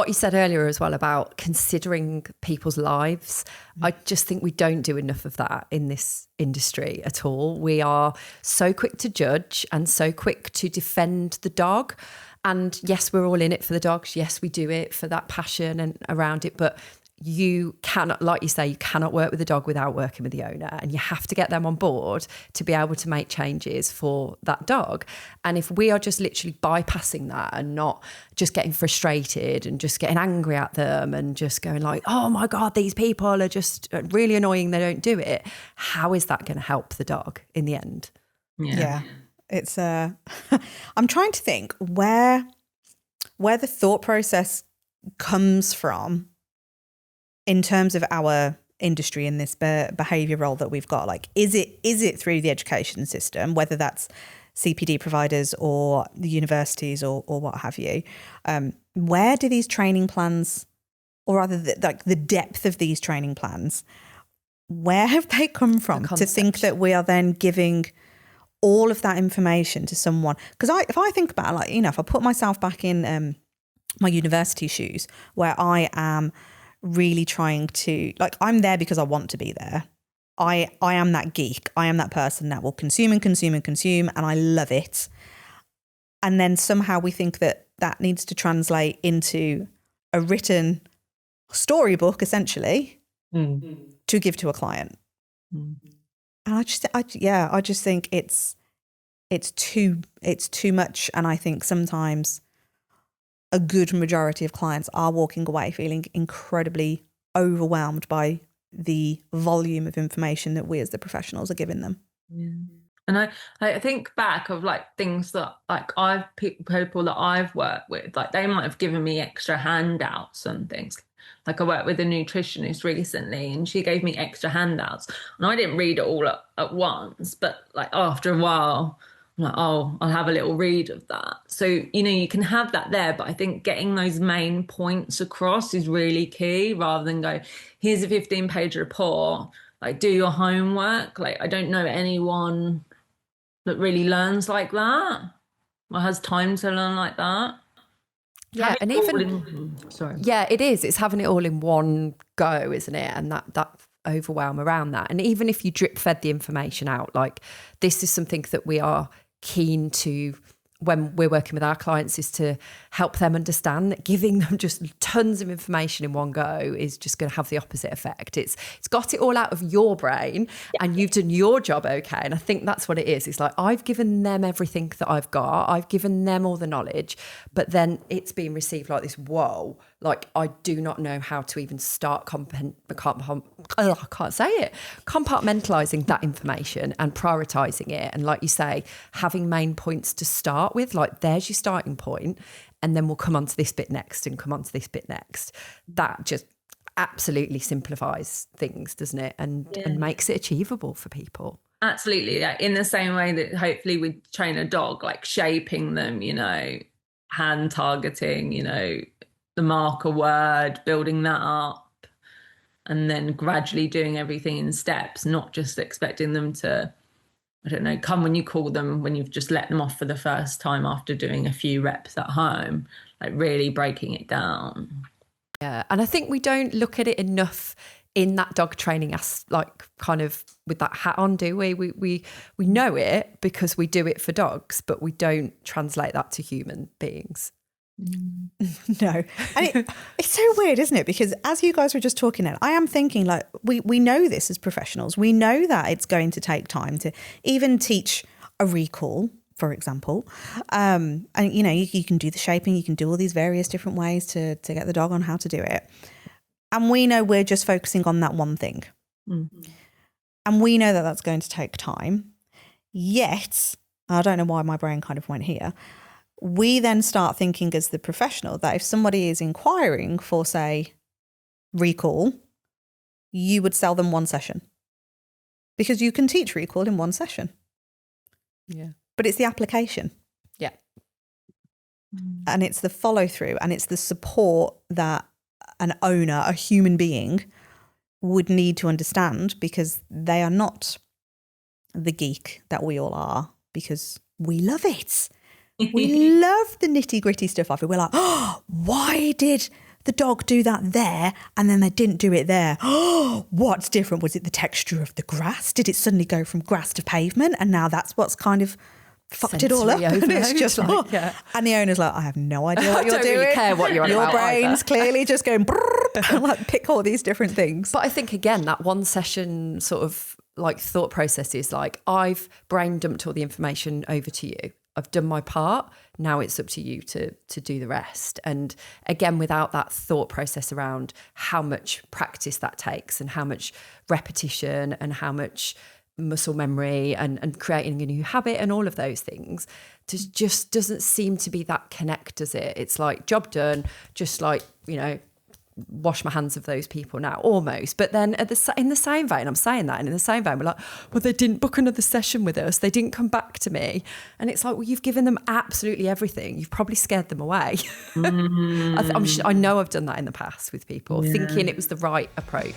what you said earlier as well about considering people's lives, I just think we don't do enough of that in this industry at all. We are so quick to judge and so quick to defend the dog. And yes, we're all in it for the dogs. Yes, we do it for that passion and around it. But you cannot, like you say, you cannot work with a dog without working with the owner, and you have to get them on board to be able to make changes for that dog. And if we are just literally bypassing that and not just getting frustrated and just getting angry at them and just going like, oh my God, these people are just really annoying, they don't do it, how is that going to help the dog in the end? Yeah. It's I'm trying to think where the thought process comes from in terms of our industry in this behaviour role that we've got. Like, is it through the education system, whether that's CPD providers or the universities or what have you? Where do these training plans, or rather the depth of these training plans, where have they come from to think that we are then giving all of that information to someone? Because if I think about it, like, you know, if I put myself back in my university shoes, where I am really trying to, like, I'm there because I want to be there. I am that geek. I am that person that will consume and consume and consume, and I love it. And then somehow we think that needs to translate into a written storybook, essentially, to give to a client. And I just think it's too much. And I think sometimes a good majority of clients are walking away feeling incredibly overwhelmed by the volume of information that we as the professionals are giving them. Yeah. And I think back of like things that like people that I've worked with, like they might have given me extra handouts and things. Like I worked with a nutritionist recently and she gave me extra handouts and I didn't read it all at once, but like after a while, I'm like, oh, I'll have a little read of that. So, you know, you can have that there, but I think getting those main points across is really key rather than go, here's a 15-page report, like do your homework. Like I don't know anyone that really learns like that or has time to learn like that. Yeah, and even yeah, it is. It's having it all in one go, isn't it? And that overwhelm around that. And even if you drip fed the information out, like this is something that we are keen to, when we're working with our clients, is to help them understand that giving them just tons of information in one go is just going to have the opposite effect. It's got it all out of your brain and you've done your job okay. And I think that's what it is. It's like I've given them everything that I've got. I've given them all the knowledge, but then it's being received like this, whoa, like I do not know how to even start compartmentalizing that information and prioritizing it. And like you say, having main points to start with, like there's your starting point, and then we'll come on to this bit next and come on to this bit next. That just absolutely simplifies things, doesn't it? And makes it achievable for people. Absolutely. Yeah. In the same way that hopefully we train a dog, like shaping them, you know, hand targeting, you know, the marker word, building that up, and then gradually doing everything in steps, not just expecting them to, I don't know, come when you call them, when you've just let them off for the first time after doing a few reps at home, like really breaking it down. Yeah. And I think we don't look at it enough in that dog training as like kind of with that hat on, do we? We know it because we do it for dogs, but we don't translate that to human beings. No. And it's so weird, isn't it? Because as you guys were just talking, I am thinking like we know this as professionals. We know that it's going to take time to even teach a recall, for example. And you know, you can do the shaping, you can do all these various different ways to get the dog on how to do it. And we know we're just focusing on that one thing. And we know that that's going to take time. Yet, I don't know why my brain kind of went here. We then start thinking as the professional that if somebody is inquiring for, say, recall, you would sell them one session because you can teach recall in one session. Yeah. But it's the application. Yeah. And it's the follow through and it's the support that an owner, a human being, would need to understand, because they are not the geek that we all are, because we love it. We love the nitty gritty stuff of it. We're like, oh, why did the dog do that there and then they didn't do it there? Oh, what's different? Was it the texture of the grass? Did it suddenly go from grass to pavement? And now that's what's kind of fucked it all up. And it's just like, and the owner's like, I have no idea what you're doing. Really care what you're Your about brain's clearly just going like pick all these different things. But I think again, that one session sort of like thought process is like, I've brain dumped all the information over to you. I've done my part. Now it's up to you to do the rest. And again, without that thought process around how much practice that takes and how much repetition and how much muscle memory and creating a new habit and all of those things, just doesn't seem to be that connect, does it? It's like job done, just like, you know, wash my hands of those people now, almost. But then in the same vein, I'm saying that, and in the same vein, we're like, well, they didn't book another session with us. They didn't come back to me. And it's like, well, you've given them absolutely everything. You've probably scared them away. I know I've done that in the past with people, thinking it was the right approach.